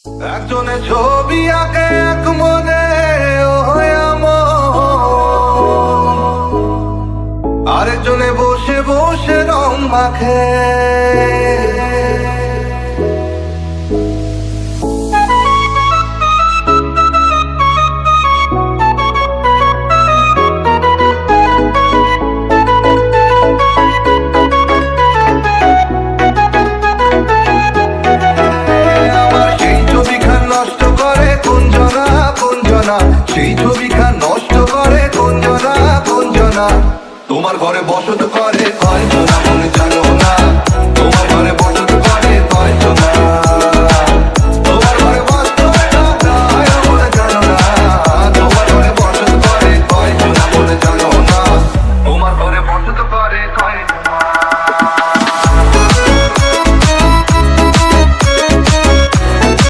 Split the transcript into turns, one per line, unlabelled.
একজনে ছবি আঁকে এক মনে আরেকজনে বসে বসে রং মাখে। সেই ছবিখান নষ্ট করে কোন জনা, তোমার ঘরে বসত করে কয়জনা, মনে জানো।